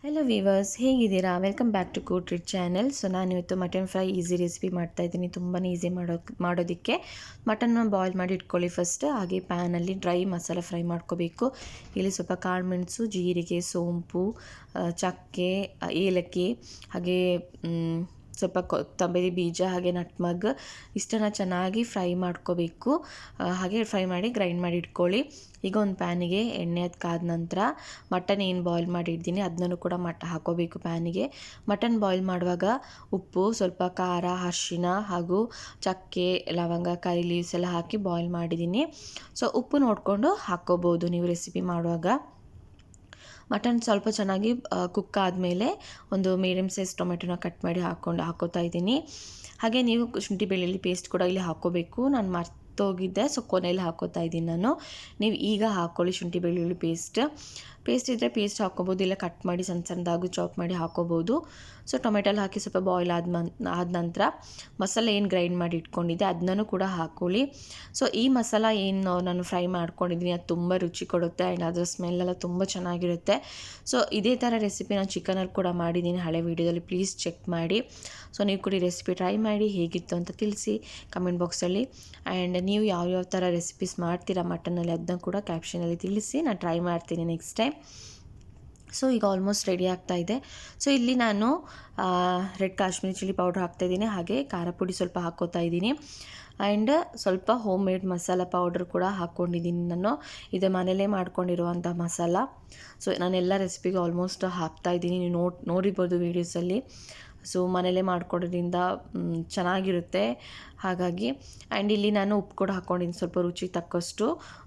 Hello viewers, ಹೇಗಿದ್ದೀರಾ? Welcome back to good treat channel. So ನಾನಿವತ್ತು mutton fry easy recipe ಮಾಡ್ತಾಯಿದ್ದೀನಿ. ತುಂಬಾ easy ಮಾಡೋದಕ್ಕೆ ಮಟನ್ನ ಬಾಯ್ಲ್ ಮಾಡಿ ಇಟ್ಕೊಳ್ಳಿ ಫಸ್ಟ್. ಹಾಗೆ ಪ್ಯಾನಲ್ಲಿ ಡ್ರೈ ಮಸಾಲ ಫ್ರೈ ಮಾಡ್ಕೋಬೇಕು. ಇಲ್ಲಿ ಸ್ವಲ್ಪ ಕಾಳು ಮೆಣಸು, ಜೀರಿಗೆ, ಸೋಂಪು, ಚಕ್ಕೆ, ಏಲಕ್ಕಿ, ಹಾಗೆ ಸ್ವಲ್ಪ ಕೊತ್ತಂಬರಿ ಬೀಜ, ಹಾಗೆ ನಟ್ಮಗ್ ಇಷ್ಟನ್ನು ಚೆನ್ನಾಗಿ ಫ್ರೈ ಮಾಡ್ಕೋಬೇಕು. ಹಾಗೆ ಫ್ರೈ ಮಾಡಿ ಗ್ರೈಂಡ್ ಮಾಡಿ ಇಟ್ಕೊಳ್ಳಿ. ಈಗ ಒಂದು ಪ್ಯಾನಿಗೆ ಎಣ್ಣೆ ಕಾದ ನಂತರ ಮಟನ್ ಏನು ಬಾಯ್ಲ್ ಮಾಡಿರ್ತೀನಿ ಅದನ್ನೂ ಕೂಡ ಹಾಕೋಬೇಕು ಪ್ಯಾನಿಗೆ. ಮಟನ್ ಬಾಯ್ಲ್ ಮಾಡುವಾಗ ಉಪ್ಪು, ಸ್ವಲ್ಪ ಖಾರ, ಅರಿಶಿನ ಹಾಗೂ ಚಕ್ಕೆ, ಲವಂಗ, ಕರಿ ಲೀವ್ಸ್ ಎಲ್ಲ ಹಾಕಿ ಬಾಯ್ಲ್ ಮಾಡಿದ್ದೀನಿ. ಸೊ ಉಪ್ಪು ನೋಡಿಕೊಂಡು ಹಾಕ್ಕೋಬೋದು ನೀವು ರೆಸಿಪಿ ಮಾಡುವಾಗ. ಮಟನ್ ಸ್ವಲ್ಪ ಚೆನ್ನಾಗಿ ಕುಕ್ ಆದಮೇಲೆ ಒಂದು ಮೀಡಿಯಮ್ ಸೈಜ್ ಟೊಮೆಟೊನ ಕಟ್ ಮಾಡಿ ಹಾಕೋತಾ ಇದ್ದೀನಿ. ಹಾಗೆ ನೀವು ಶುಂಠಿ ಬೆಳ್ಳುಳ್ಳಿ ಪೇಸ್ಟ್ ಕೂಡ ಇಲ್ಲಿ ಹಾಕ್ಕೋಬೇಕು. ನಾನು ಮರ್ತೋಗಿದ್ದೆ, ಸೊ ಕೊನೆಯಲ್ಲಿ ಹಾಕೋತಾ ಇದ್ದೀನಿ ನಾನು. ನೀವು ಈಗ ಹಾಕ್ಕೊಳ್ಳಿ ಶುಂಠಿ ಬೆಳ್ಳುಳ್ಳಿ ಪೇಸ್ಟ್ ಇದ್ದರೆ ಪೇಸ್ಟ್ ಹಾಕ್ಕೋಬೋದು, ಇಲ್ಲ ಕಟ್ ಮಾಡಿ ಸಣ್ಣ ಸಣ್ಣದಾಗಿ ಚಾಪ್ ಮಾಡಿ ಹಾಕ್ಕೋಬೋದು. ಸೊ ಟೊಮೆಟೊಲ್ಲಿ ಹಾಕಿ ಸ್ವಲ್ಪ ಬಾಯ್ಲ್ ಆದ ನಂತರ ಮಸಾಲೆ ಏನು ಗ್ರೈಂಡ್ ಮಾಡಿ ಇಟ್ಕೊಂಡಿದ್ದೆ ಅದನ್ನೂ ಕೂಡ ಹಾಕ್ಕೊಳ್ಳಿ. ಸೊ ಈ ಮಸಾಲ ಏನು ನಾನು ಫ್ರೈ ಮಾಡ್ಕೊಂಡಿದ್ದೀನಿ ಅದು ತುಂಬ ರುಚಿ ಕೊಡುತ್ತೆ ಆ್ಯಂಡ್ ಅದರ ಸ್ಮೆಲ್ಲೆಲ್ಲ ತುಂಬ ಚೆನ್ನಾಗಿರುತ್ತೆ. ಸೊ ಇದೇ ಥರ ರೆಸಿಪಿ ನಾನು ಚಿಕನಲ್ಲಿ ಕೂಡ ಮಾಡಿದ್ದೀನಿ ಹಳೆ ವೀಡಿಯೋದಲ್ಲಿ, ಪ್ಲೀಸ್ ಚೆಕ್ ಮಾಡಿ. ಸೊ ನೀವು ಕೂಡ ಈ ರೆಸಿಪಿ ಟ್ರೈ ಮಾಡಿ, ಹೇಗಿತ್ತು ಅಂತ ತಿಳಿಸಿ ಕಮೆಂಟ್ ಬಾಕ್ಸಲ್ಲಿ. ಆ್ಯಂಡ್ ನೀವು ಯಾವ್ಯಾವ ಥರ ರೆಸಿಪೀಸ್ ಮಾಡ್ತೀರಾ ಮಟನಲ್ಲಿ ಅದನ್ನ ಕೂಡ ಕ್ಯಾಪ್ಷನಲ್ಲಿ ತಿಳಿಸಿ, ನಾನು ಟ್ರೈ ಮಾಡ್ತೀನಿ ನೆಕ್ಸ್ಟ್ ಟೈಮ್. ಸೊ ಈಗ ಆಲ್ಮೋಸ್ಟ್ ರೆಡಿ ಆಗ್ತಾಯಿದೆ. ಸೊ ಇಲ್ಲಿ ನಾನು ರೆಡ್ ಕಾಶ್ಮೀರಿ ಚಿಲ್ಲಿ ಪೌಡ್ರ್ ಹಾಕ್ತಾಯಿದ್ದೀನಿ, ಹಾಗೆ ಖಾರ ಪುಡಿ ಸ್ವಲ್ಪ ಹಾಕ್ಕೋತಾ ಇದ್ದೀನಿ. ಆ್ಯಂಡ್ ಸ್ವಲ್ಪ ಹೋಮ್ ಮೇಡ್ ಮಸಾಲ ಪೌಡ್ರ್ ಕೂಡ ಹಾಕ್ಕೊಂಡಿದ್ದೀನಿ ನಾನು. ಇದು ಮನೇಲೇ ಮಾಡ್ಕೊಂಡಿರುವಂಥ ಮಸಾಲ. ಸೊ ನಾನೆಲ್ಲ ರೆಸಿಪಿಗೆ ಆಲ್ಮೋಸ್ಟ್ ಹಾಕ್ತಾಯಿದ್ದೀನಿ, ನೀವು ನೋಡಿರ್ಬೋದು ವೀಡಿಯೋಸಲ್ಲಿ. ಸೊ ಮನೇಲೇ ಮಾಡ್ಕೊಡೋದ್ರಿಂದ ಚೆನ್ನಾಗಿರುತ್ತೆ ಹಾಗಾಗಿ. ಆ್ಯಂಡ್ ಇಲ್ಲಿ ನಾನು ಉಪ್ಪು ಕೂಡ ಹಾಕ್ಕೊಂಡಿದ್ದೀನಿ, ಸ್ವಲ್ಪ ರುಚಿಗೆ ತಕ್ಕಷ್ಟು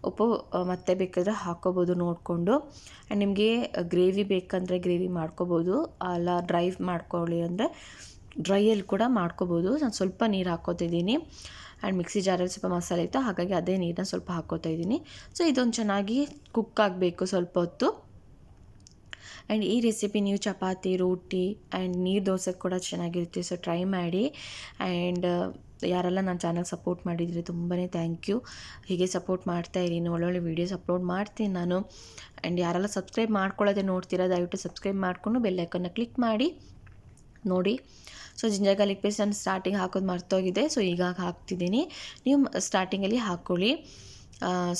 ಉಪ್ಪು ಮತ್ತೆ ಬೇಕಾದರೆ ಹಾಕ್ಕೋಬೋದು ನೋಡಿಕೊಂಡು. ಆ್ಯಂಡ್ ನಿಮಗೆ ಗ್ರೇವಿ ಬೇಕಂದರೆ ಗ್ರೇವಿ ಮಾಡ್ಕೋಬೋದು, ಅಲ್ಲ ಡ್ರೈ ಮಾಡ್ಕೊಳ್ಳಿ ಅಂದರೆ ಡ್ರೈಯಲ್ಲಿ ಕೂಡ ಮಾಡ್ಕೋಬೋದು. ನಾನು ಸ್ವಲ್ಪ ನೀರು ಹಾಕ್ಕೋತಿದ್ದೀನಿ. ಆ್ಯಂಡ್ ಮಿಕ್ಸಿ ಜಾರಲ್ಲಿ ಸ್ವಲ್ಪ ಮಸಾಲೆ ಇತ್ತು, ಹಾಗಾಗಿ ಅದೇ ನೀರನ್ನ ಸ್ವಲ್ಪ ಹಾಕ್ಕೋತಾ ಇದ್ದೀನಿ. ಸೊ ಇದೊಂದು ಚೆನ್ನಾಗಿ ಕುಕ್ ಆಗಬೇಕು ಸ್ವಲ್ಪ ಹೊತ್ತು. ಆ್ಯಂಡ್ ಈ ರೆಸಿಪಿ ನೀವು ಚಪಾತಿ, ರೋಟಿ ಆ್ಯಂಡ್ ನೀರು ದೋಸೆ ಕೂಡ ಚೆನ್ನಾಗಿರುತ್ತೆ. ಸೊ ಟ್ರೈ ಮಾಡಿ. ಆ್ಯಂಡ್ ಯಾರೆಲ್ಲ ನನ್ನ ಚಾನಲ್ ಸಪೋರ್ಟ್ ಮಾಡಿದರೆ ತುಂಬಾ ಥ್ಯಾಂಕ್ ಯು. ಹೀಗೆ ಸಪೋರ್ಟ್ ಮಾಡ್ತಾಯಿರಿ, ಒಳ್ಳೊಳ್ಳೆ ವೀಡಿಯೋಸ್ ಅಪ್ಲೋಡ್ ಮಾಡ್ತೀನಿ ನಾನು. ಆ್ಯಂಡ್ ಯಾರೆಲ್ಲ ಸಬ್ಸ್ಕ್ರೈಬ್ ಮಾಡ್ಕೊಳ್ಳೋದೇ ನೋಡ್ತೀರಾ ದಯವಿಟ್ಟು ಸಬ್ಸ್ಕ್ರೈಬ್ ಮಾಡಿಕೊಂಡು ಬೆಲ್ಲೈಕನ್ನ ಕ್ಲಿಕ್ ಮಾಡಿ ನೋಡಿ. ಸೊ ಜಿಂಜರ್ ಗಾರ್ಲಿಕ್ ಪೇಸ್ಟ್ ನಾನು ಸ್ಟಾರ್ಟಿಂಗ್ ಹಾಕೋದು ಮರ್ತೋಗಿದೆ, ಸೊ ಈಗ ಹಾಕ್ತಿದ್ದೀನಿ. ನೀವು ಸ್ಟಾರ್ಟಿಂಗಲ್ಲಿ ಹಾಕ್ಕೊಳ್ಳಿ.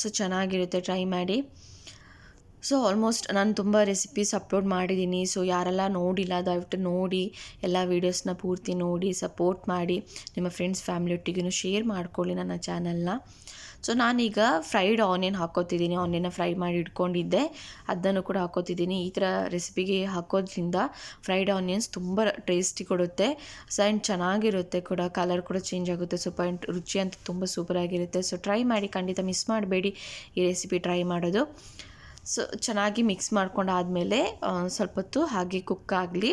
ಸೊ ಚೆನ್ನಾಗಿರುತ್ತೆ, ಟ್ರೈ ಮಾಡಿ. ಸೊ ಆಲ್ಮೋಸ್ಟ್ ನಾನು ತುಂಬ ರೆಸಿಪೀಸ್ ಅಪ್ಲೋಡ್ ಮಾಡಿದ್ದೀನಿ. ಸೊ ಯಾರೆಲ್ಲ ನೋಡಿಲ್ಲ ದಯವಿಟ್ಟು ನೋಡಿ, ಎಲ್ಲ ವೀಡಿಯೋಸ್ನ ಪೂರ್ತಿ ನೋಡಿ ಸಪೋರ್ಟ್ ಮಾಡಿ. ನಿಮ್ಮ ಫ್ರೆಂಡ್ಸ್ ಫ್ಯಾಮಿಲಿ ಒಟ್ಟಿಗೂ ಶೇರ್ ಮಾಡ್ಕೊಳ್ಳಿ ನನ್ನ ಚಾನಲ್ನ. ಸೊ ನಾನೀಗ ಫ್ರೈಡ್ ಆನಿಯನ್ ಹಾಕ್ಕೋತಿದ್ದೀನಿ. ಆನಿಯನ್ನ ಫ್ರೈ ಮಾಡಿ ಇಟ್ಕೊಂಡಿದ್ದೆ, ಅದನ್ನು ಕೂಡ ಹಾಕ್ಕೋತಿದ್ದೀನಿ. ಈ ಥರ ರೆಸಿಪಿಗೆ ಹಾಕೋದ್ರಿಂದ ಫ್ರೈಡ್ ಆನಿಯನ್ಸ್ ತುಂಬ ಟೇಸ್ಟಿ ಕೊಡುತ್ತೆ. ಸೊ ಆ್ಯಂಡ್ ಚೆನ್ನಾಗಿರುತ್ತೆ ಕೂಡ, ಕಲರ್ ಕೂಡ ಚೇಂಜ್ ಆಗುತ್ತೆ ಸ್ವಲ್ಪ, ಆ್ಯಂಡ್ ರುಚಿ ಅಂತ ತುಂಬ ಸೂಪರಾಗಿರುತ್ತೆ. ಸೊ ಟ್ರೈ ಮಾಡಿ, ಖಂಡಿತ ಮಿಸ್ ಮಾಡಬೇಡಿ ಈ ರೆಸಿಪಿ ಟ್ರೈ ಮಾಡೋದು. ಸೊ ಚೆನ್ನಾಗಿ ಮಿಕ್ಸ್ ಮಾಡ್ಕೊಂಡಾದಮೇಲೆ ಸ್ವಲ್ಪ ಹೊತ್ತು ಹಾಗೆ ಕುಕ್ ಆಗಲಿ.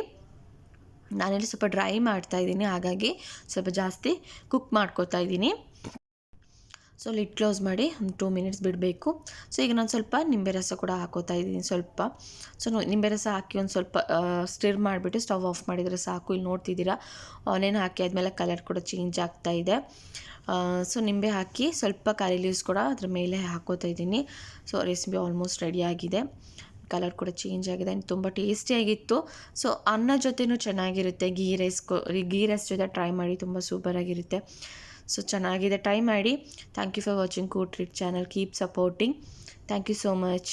ನಾನಿಲ್ಲಿ ಸ್ವಲ್ಪ ಡ್ರೈ ಮಾಡ್ತಾಯಿದ್ದೀನಿ, ಹಾಗಾಗಿ ಸ್ವಲ್ಪ ಜಾಸ್ತಿ ಕುಕ್ ಮಾಡ್ಕೋತಾ ಇದ್ದೀನಿ. ಸೊ ಲಿಡ್ ಕ್ಲೋಸ್ ಮಾಡಿ ಒಂದು 2 ಮಿನಿಟ್ಸ್ ಬಿಡಬೇಕು. ಸೊ ಈಗ ನಾನು ಸ್ವಲ್ಪ ನಿಂಬೆ ರಸ ಕೂಡ ಹಾಕೋತಾ ಇದ್ದೀನಿ ಸ್ವಲ್ಪ. ಸೊ ನಿಂಬೆ ರಸ ಹಾಕಿ ಒಂದು ಸ್ವಲ್ಪ ಸ್ಟಿರ್ ಮಾಡಿಬಿಟ್ಟು ಸ್ಟವ್ ಆಫ್ ಮಾಡಿದರೆ ಸಾಕು. ಇಲ್ಲಿ ನೋಡ್ತಿದ್ದೀರಾ ಆನಿಯನ್ ಹಾಕಿ ಆದಮೇಲೆ ಕಲರ್ ಕೂಡ ಚೇಂಜ್ ಆಗ್ತಾ ಇದೆ. ಸೊ ನಿಂಬೆ ಹಾಕಿ ಸ್ವಲ್ಪ ಕರಿ ಲೀವ್ಸ್ ಕೂಡ ಅದ್ರ ಮೇಲೆ ಹಾಕೋತಾ ಇದ್ದೀನಿ. ಸೊ ರೆಸಿಪಿ ಆಲ್ಮೋಸ್ಟ್ ರೆಡಿಯಾಗಿದೆ, ಕಲರ್ ಕೂಡ ಚೇಂಜ್ ಆಗಿದೆ ಆ್ಯಂಡ್ ತುಂಬ ಟೇಸ್ಟಿಯಾಗಿತ್ತು. ಸೊ ಅನ್ನ ಜೊತೆನೂ ಚೆನ್ನಾಗಿರುತ್ತೆ, ಗೀ ರೈಸ್ ಜೊತೆ ಟ್ರೈ ಮಾಡಿ, ತುಂಬ ಸೂಪರಾಗಿರುತ್ತೆ. ಸೊ ಚೆನ್ನಾಗಿದೆ, ಟ್ರೈ ಮಾಡಿ. Thank you for watching good treat channel. Keep supporting. Thank you so much.